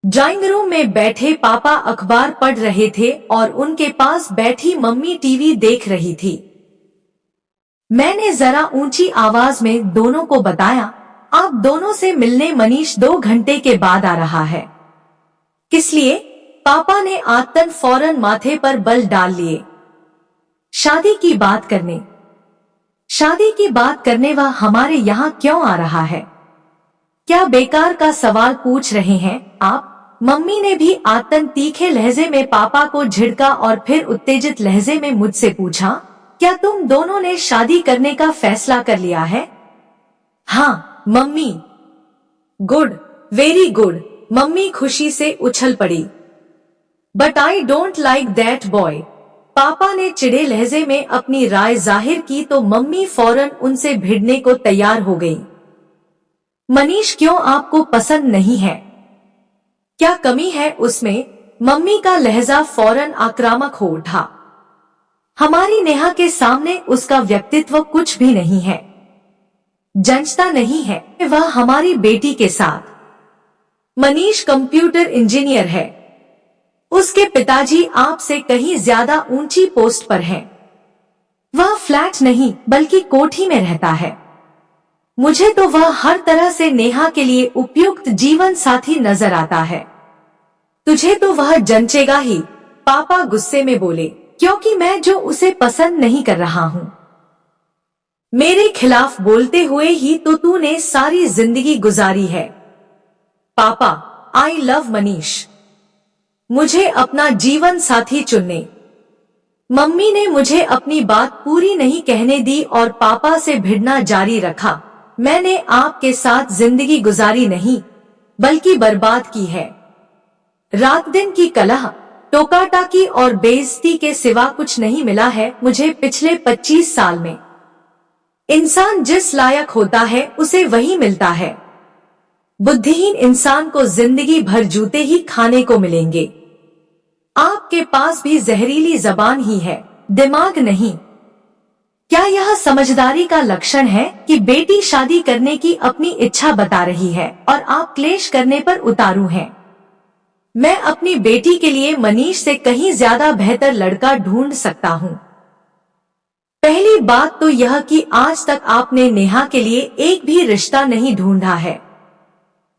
Drawing room में बैठे पापा अखबार पढ़ रहे थे और उनके पास बैठी मम्मी टीवी देख रही थी। मैंने जरा ऊंची आवाज में दोनों को बताया, आप दोनों से मिलने मनीष 2 घंटे के बाद आ रहा है। किस लिए? पापा ने आतन फौरन माथे पर बल डाल लिए। शादी की बात करने। शादी की बात करने वह हमारे यहाँ क्यों आ रहा है? क्या बेकार का सवाल पूछ रहे हैं आप? मम्मी ने भी आतन तीखे लहजे में पापा को झिड़का और फिर उत्तेजित लहजे में मुझसे पूछा, क्या तुम दोनों ने शादी करने का फैसला कर लिया है? हाँ mummy. Good, very good. Mummy खुशी से उछल पड़ी। But I don't like that boy. पापा ने चिढ़े लहजे में अपनी राय जाहिर की तो मम्मी फौरन उनसे भिड़ने को तैयार हो गई। मनीष क्यों आपको पसंद नहीं है? क्या कमी है उसमें? मम्मी का लहजा फौरन आक्रामक हो उठा। हमारी नेहा के सामने उसका व्यक्तित्व कुछ भी नहीं है, जंचता नहीं है वह हमारी बेटी के साथ। मनीष कंप्यूटर इंजीनियर है। उसके पिताजी आपसे कहीं ज्यादा ऊंची पोस्ट पर हैं। वह फ्लैट नहीं बल्कि कोठी में रहता है। मुझे तो वह हर तरह से नेहा के लिए उपयुक्त जीवन साथी नजर आता है। तुझे तो वह जंचेगा ही, पापा गुस्से में बोले, क्योंकि मैं जो उसे पसंद नहीं कर रहा हूँ। मेरे खिलाफ बोलते हुए ही तो तूने सारी जिंदगी गुजारी है। पापा, आई लव मनीष। मुझे अपना जीवन साथी चुनने। मम्मी ने मुझे अपनी बात पूरी नहीं कहने दी और पापा से भिड़ना जारी रखा। मैंने आपके साथ जिंदगी गुजारी नहीं, बल्कि बर्बाद की है। रात दिन की कलह, टोकाटाकी और बेइज्जती के सिवा कुछ नहीं मिला है मुझे पिछले 25 साल में। इंसान जिस लायक होता है उसे वही मिलता है। बुद्धिहीन इंसान को जिंदगी भर जूते ही खाने को मिलेंगे। आपके पास भी जहरीली जबान ही है, दिमाग नहीं। क्या यह समझदारी का लक्षण है कि बेटी शादी करने की अपनी इच्छा बता रही है और आप क्लेश करने पर उतारू हैं? मैं अपनी बेटी के लिए मनीष से कहीं ज्यादा बेहतर लड़का ढूंढ सकता हूँ। पहली बात तो यह कि आज तक आपने नेहा के लिए एक भी रिश्ता नहीं ढूंढा है।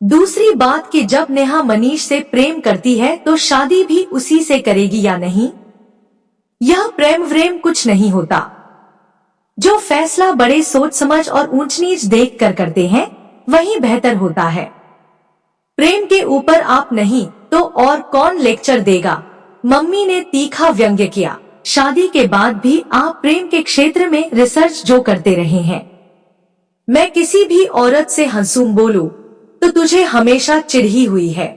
दूसरी बात कि जब नेहा मनीष से प्रेम करती है तो शादी भी उसी से करेगी या नहीं? यह प्रेम व्रेम कुछ नहीं होता। जो फैसला बड़े सोच समझ और ऊंच नीच देख कर करते हैं वही बेहतर होता है। प्रेम के ऊपर आप नहीं तो और कौन लेक्चर देगा? मम्मी ने तीखा व्यंग्य किया। शादी के बाद भी आप प्रेम के क्षेत्र में रिसर्च जो करते रहे हैं। मैं किसी भी औरत से हंसूं बोलूं तो तुझे हमेशा चिढ़ ही हुई है।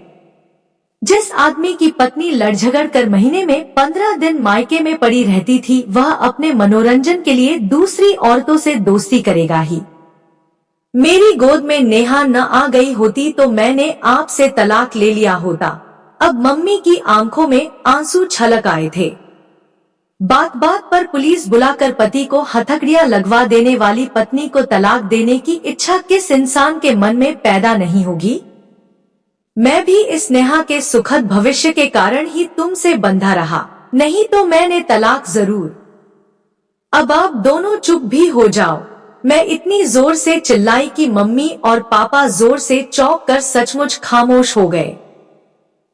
जिस आदमी की पत्नी लड़झगड़ कर महीने में 15 दिन मायके में पड़ी रहती थी वह अपने मनोरंजन के लिए दूसरी औरतों से दोस्ती करेगा ही। मेरी गोद में नेहा न आ गई होती तो मैंने आपसे तलाक ले लिया होता। अब मम्मी की आंखों में आंसू छलक आए थे। बात बात पर पुलिस बुलाकर पति को हथकड़ियां लगवा देने वाली पत्नी को तलाक देने की इच्छा किस इंसान के मन में पैदा नहीं होगी? मैं भी इस नेहा के सुखद भविष्य के कारण ही तुमसे बंधा रहा, नहीं तो मैंने तलाक जरूर। अब आप दोनों चुप भी हो जाओ। मैं इतनी जोर से चिल्लाई कि मम्मी और पापा जोर से चौंक कर सचमुच खामोश हो गए।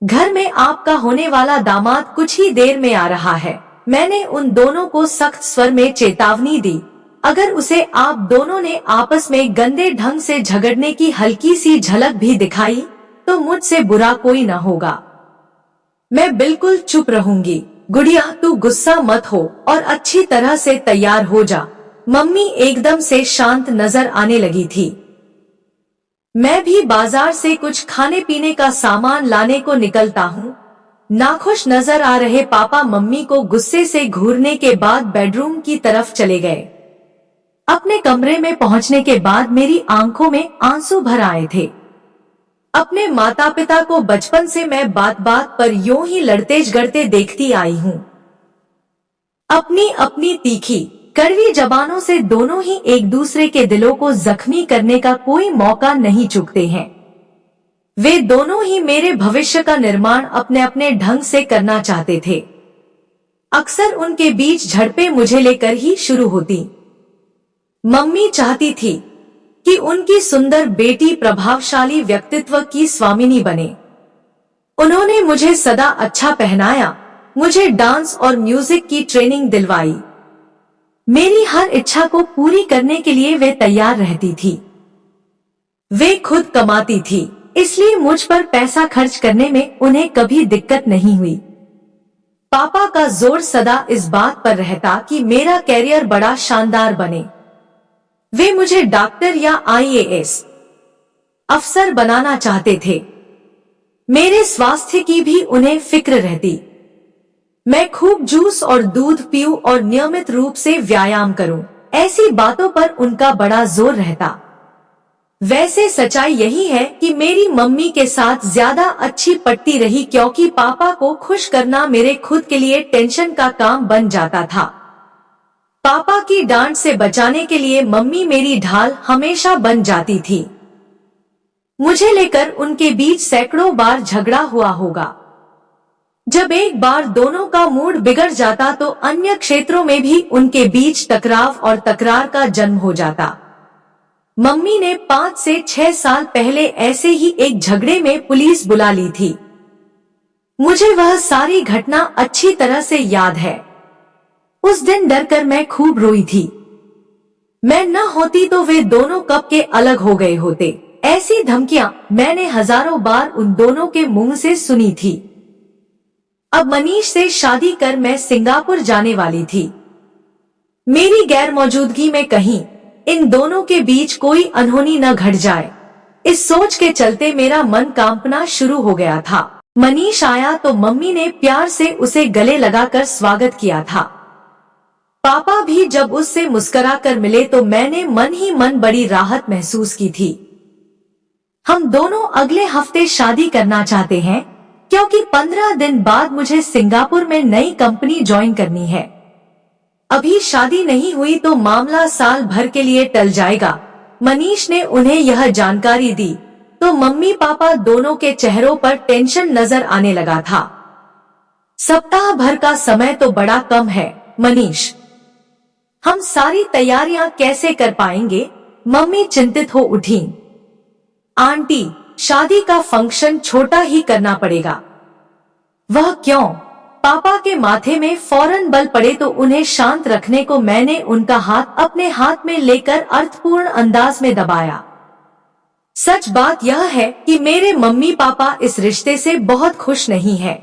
घर में आपका होने वाला दामाद कुछ ही देर में आ रहा है। मैंने उन दोनों को सख्त स्वर में चेतावनी दी। अगर उसे आप दोनों ने आपस में गंदे ढंग से झगड़ने की हल्की सी झलक भी दिखाई तो मुझसे बुरा कोई न होगा। मैं बिल्कुल चुप रहूंगी। गुड़िया, तू गुस्सा मत हो और अच्छी तरह से तैयार हो जा। मम्मी एकदम से शांत नजर आने लगी थी। मैं भी बाजार से कुछ खाने पीने का सामान लाने को निकलता हूँ। नाखुश नजर आ रहे पापा मम्मी को गुस्से से घूरने के बाद बेडरूम की तरफ चले गए। अपने कमरे में पहुंचने के बाद मेरी आंखों में आंसू भर आए थे। अपने माता पिता को बचपन से मैं बात बात पर यूं ही लड़ते झगड़ते देखती आई हूँ। अपनी अपनी तीखी कड़वी जबानों से दोनों ही एक दूसरे के दिलों को जख्मी करने का कोई मौका नहीं चूकते हैं। वे दोनों ही मेरे भविष्य का निर्माण अपने अपने ढंग से करना चाहते थे। अक्सर उनके बीच झड़पें मुझे लेकर ही शुरू होती। मम्मी चाहती थी कि उनकी सुंदर बेटी प्रभावशाली व्यक्तित्व की स्वामिनी बने। उन्होंने मुझे सदा अच्छा पहनाया, मुझे डांस और म्यूजिक की ट्रेनिंग दिलवाई। मेरी हर इच्छा को पूरी करने के लिए वे तैयार रहती थी। वे खुद कमाती थी, इसलिए मुझ पर पैसा खर्च करने में उन्हें कभी दिक्कत नहीं हुई। पापा का जोर सदा इस बात पर रहता कि मेरा कैरियर बड़ा शानदार बने। वे मुझे डॉक्टर या IAS अफसर बनाना चाहते थे। मेरे स्वास्थ्य की भी उन्हें फिक्र रहती। मैं खूब जूस और दूध पीऊं और नियमित रूप से व्यायाम करूं, ऐसी बातों पर उनका बड़ा जोर रहता। वैसे सच्चाई यही है कि मेरी मम्मी के साथ ज्यादा अच्छी पटती रही, क्योंकि पापा को खुश करना मेरे खुद के लिए टेंशन का काम बन जाता था। पापा की डांट से बचाने के लिए मम्मी मेरी ढाल हमेशा बन जाती थी। मुझे लेकर उनके बीच सैकड़ों बार झगड़ा हुआ होगा। जब एक बार दोनों का मूड बिगड़ जाता तो अन्य क्षेत्रों में भी उनके बीच टकराव और तकरार का जन्म हो जाता। मम्मी ने 5 से 6 साल पहले ऐसे ही एक झगड़े में पुलिस बुला ली थी। मुझे वह सारी घटना अच्छी तरह से याद है। उस दिन डरकर मैं खूब रोई थी। मैं न होती तो वे दोनों कब के अलग हो गए होते। ऐसी धमकियां मैंने हजारों बार उन दोनों के मुंह से सुनी थी। अब मनीष से शादी कर मैं सिंगापुर जाने वाली थी। मेरी गैर मौजूदगी में कहीं इन दोनों के बीच कोई अनहोनी न घट जाए, इस सोच के चलते मेरा मन कांपना शुरू हो गया था। मनीष आया तो मम्मी ने प्यार से उसे गले लगाकर स्वागत किया था। पापा भी जब उससे मुस्कुराकर मिले तो मैंने मन ही मन बड़ी राहत महसूस की थी। हम दोनों अगले हफ्ते शादी करना चाहते हैं, क्योंकि 15 दिन बाद मुझे सिंगापुर में नई कंपनी ज्वाइन करनी है। अभी शादी नहीं हुई तो मामला साल भर के लिए टल जाएगा। मनीष ने उन्हें यह जानकारी दी तो मम्मी पापा दोनों के चेहरों पर टेंशन नजर आने लगा था। सप्ताह भर का समय तो बड़ा कम है मनीष, हम सारी तैयारियां कैसे कर पाएंगे? मम्मी चिंतित हो उठी। आंटी, शादी का फंक्शन छोटा ही करना पड़ेगा। वह क्यों? पापा के माथे में फौरन बल पड़े तो उन्हें शांत रखने को मैंने उनका हाथ अपने हाथ में लेकर अर्थपूर्ण अंदाज में दबाया। सच बात यह है कि मेरे मम्मी पापा इस रिश्ते से बहुत खुश नहीं है।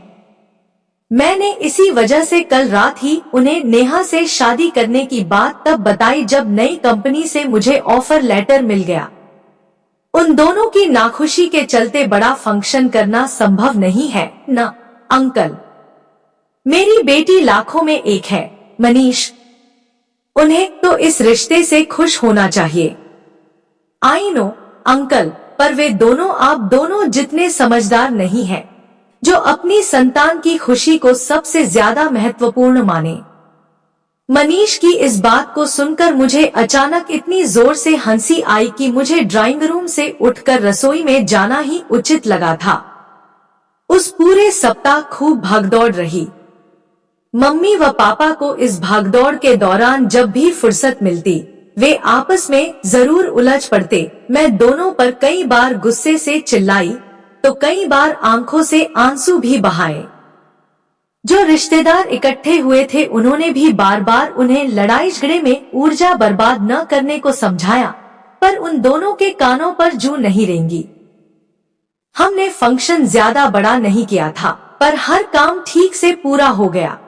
मैंने इसी वजह से कल रात ही उन्हें नेहा से शादी करने की बात तब बताई जब नई कंपनी से मुझे ऑफर लेटर मिल गया। उन दोनों की नाखुशी के चलते बड़ा फंक्शन करना संभव नहीं है न अंकल। मेरी बेटी लाखों में एक है मनीष, उन्हें तो इस रिश्ते से खुश होना चाहिए। आई नो अंकल, पर वे दोनों आप दोनों जितने समझदार नहीं हैं, जो अपनी संतान की खुशी को सबसे ज्यादा महत्वपूर्ण माने। मनीष की इस बात को सुनकर मुझे अचानक इतनी जोर से हंसी आई कि मुझे ड्राइंग रूम से उठकर रसोई में जाना ही उचित लगा था। उस पूरे सप्ताह खूब भागदौड़ रही। मम्मी व पापा को इस भागदौड़ के दौरान जब भी फुर्सत मिलती वे आपस में जरूर उलझ पड़ते। मैं दोनों पर कई बार गुस्से से चिल्लाई तो कई बार आंखों से आंसू भी बहाए। जो रिश्तेदार इकट्ठे हुए थे उन्होंने भी बार बार उन्हें लड़ाई झगड़े में ऊर्जा बर्बाद न करने को समझाया, पर उन दोनों के कानों पर जूं नहीं रेंगी। हमने फंक्शन ज्यादा बड़ा नहीं किया था, पर हर काम ठीक से पूरा हो गया।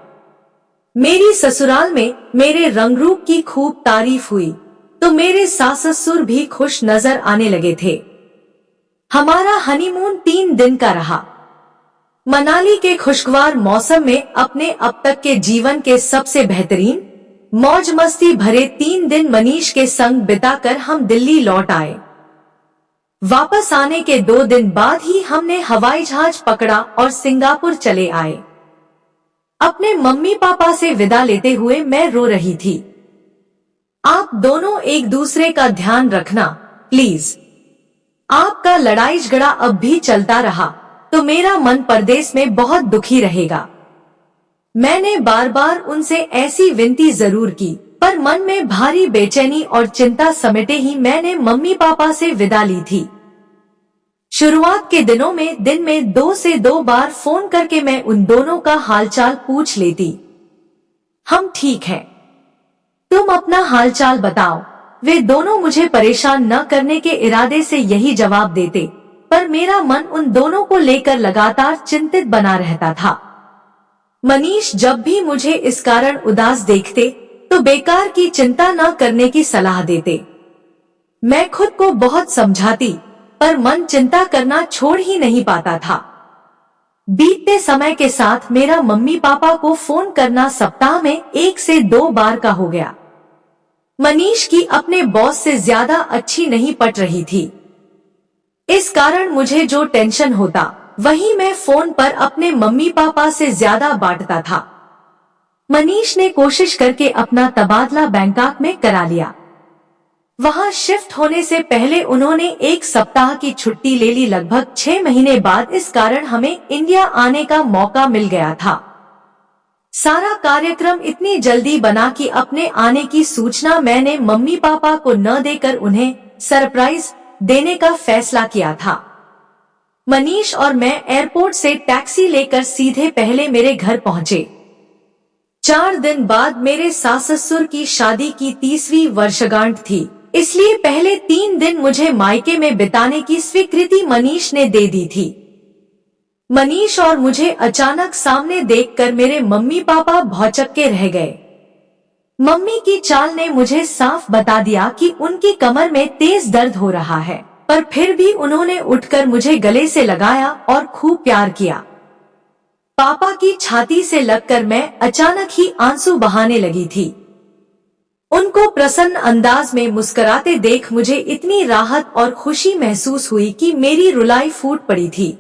मेरी ससुराल में मेरे रंग रूप की खूब तारीफ हुई तो मेरे सास ससुर भी खुश नजर आने लगे थे। हमारा हनीमून 3 दिन का रहा। मनाली के खुशगवार मौसम में अपने अब तक के जीवन के सबसे बेहतरीन मौज मस्ती भरे 3 दिन मनीष के संग बिताकर हम दिल्ली लौट आए। वापस आने के 2 दिन बाद ही हमने हवाई जहाज पकड़ा और सिंगापुर चले आए। अपने मम्मी पापा से विदा लेते हुए मैं रो रही थी। आप दोनों एक दूसरे का ध्यान रखना प्लीज। आपका लड़ाई झगड़ा अब भी चलता रहा तो मेरा मन परदेश में बहुत दुखी रहेगा। मैंने बार बार उनसे ऐसी विनती जरूर की, पर मन में भारी बेचैनी और चिंता समेटे ही मैंने मम्मी पापा से विदा ली थी। शुरुआत के दिनों में दिन में 2 से 2 बार फोन करके मैं उन दोनों का हालचाल पूछ लेती। हम ठीक हैं, तुम अपना हालचाल बताओ। वे दोनों मुझे परेशान न करने के इरादे से यही जवाब देते, पर मेरा मन उन दोनों को लेकर लगातार चिंतित बना रहता था। मनीष जब भी मुझे इस कारण उदास देखते तो बेकार की चिंता न करने की सलाह देते। मैं खुद को बहुत समझाती, पर मन चिंता करना छोड़ ही नहीं पाता था। बीतते समय के साथ मेरा मम्मी पापा को फोन करना सप्ताह में 1 से 2 बार का हो गया। मनीष की अपने बॉस से ज्यादा अच्छी नहीं पट रही थी। इस कारण मुझे जो टेंशन होता वही मैं फोन पर अपने मम्मी पापा से ज्यादा बांटता था। मनीष ने कोशिश करके अपना तबादला बैंकॉक में करा लिया। वहां शिफ्ट होने से पहले उन्होंने 1 सप्ताह की छुट्टी ले ली। लगभग 6 महीने बाद इस कारण हमें इंडिया आने का मौका मिल गया था। सारा कार्यक्रम इतनी जल्दी बना कि अपने आने की सूचना मैंने मम्मी पापा को न देकर उन्हें सरप्राइज देने का फैसला किया था। मनीष और मैं एयरपोर्ट से टैक्सी लेकर सीधे पहले मेरे घर पहुंचे। 4 दिन बाद मेरे सास ससुर की शादी की 30वीं वर्षगांठ थी, इसलिए पहले 3 दिन मुझे मायके में बिताने की स्वीकृति मनीष ने दे दी थी। मनीष और मुझे अचानक सामने देखकर मेरे मम्मी पापा भौचक्के रह गए। मम्मी की चाल ने मुझे साफ बता दिया कि उनकी कमर में तेज दर्द हो रहा है, पर फिर भी उन्होंने उठकर मुझे गले से लगाया और खूब प्यार किया। पापा की छाती से लगकर मैं अचानक ही आंसू बहाने लगी थी। उनको प्रसन्न अंदाज में मुस्कुराते देख मुझे इतनी राहत और खुशी महसूस हुई कि मेरी रुलाई फूट पड़ी थी।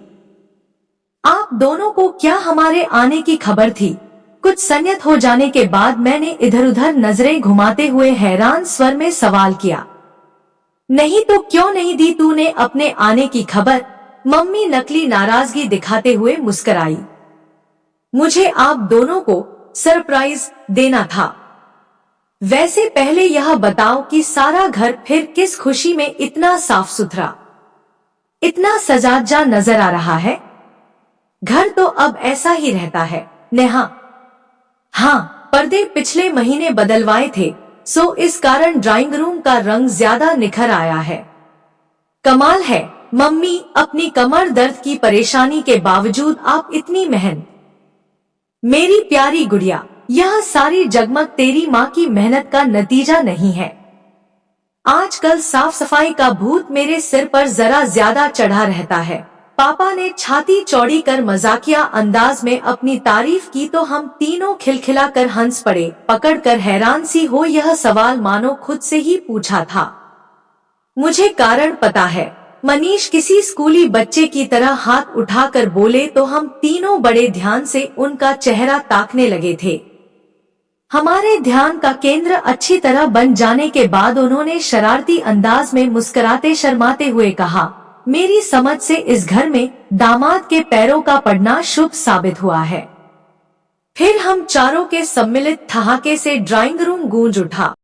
आप दोनों को क्या हमारे आने की खबर थी? कुछ संयत हो जाने के बाद मैंने इधर उधर नजरें घुमाते हुए हैरान स्वर में सवाल किया। नहीं तो क्यों नहीं दी तूने अपने आने की खबर? मम्मी नकली नाराजगी दिखाते हुए मुस्कुराई। मुझे आप दोनों को सरप्राइज देना था। वैसे पहले यह बताओ कि सारा घर फिर किस खुशी में इतना साफ सुथरा, इतना सजाजा नजर आ रहा है? घर तो अब ऐसा ही रहता है, नेहा। हाँ, पर्दे पिछले महीने बदलवाए थे, सो इस कारण ड्राइंग रूम का रंग ज्यादा निखर आया है। कमाल है मम्मी, अपनी कमर दर्द की परेशानी के बावजूद आप इतनी मेहनत। मेरी प्यारी गुड़िया, यह सारी जगमग तेरी माँ की मेहनत का नतीजा नहीं है। आजकल साफ सफाई का भूत मेरे सिर पर जरा ज्यादा चढ़ा रहता है। पापा ने छाती चौड़ी कर मजाकिया अंदाज में अपनी तारीफ की तो हम तीनों खिलखिलाकर हंस पड़े। पकड़कर हैरान सी हो यह सवाल मानो खुद से ही पूछा था। मुझे कारण पता है, मनीष किसी स्कूली बच्चे की तरह हाथ उठाकर बोले तो हम तीनों बड़े ध्यान से उनका चेहरा ताकने लगे थे। हमारे ध्यान का केंद्र अच्छी तरह बन जाने के बाद उन्होंने शरारती अंदाज में मुस्कुराते शर्माते हुए कहा, मेरी समझ से इस घर में दामाद के पैरों का पड़ना शुभ साबित हुआ है। फिर हम चारों के सम्मिलित ठहाके से ड्राइंग रूम गूंज उठा।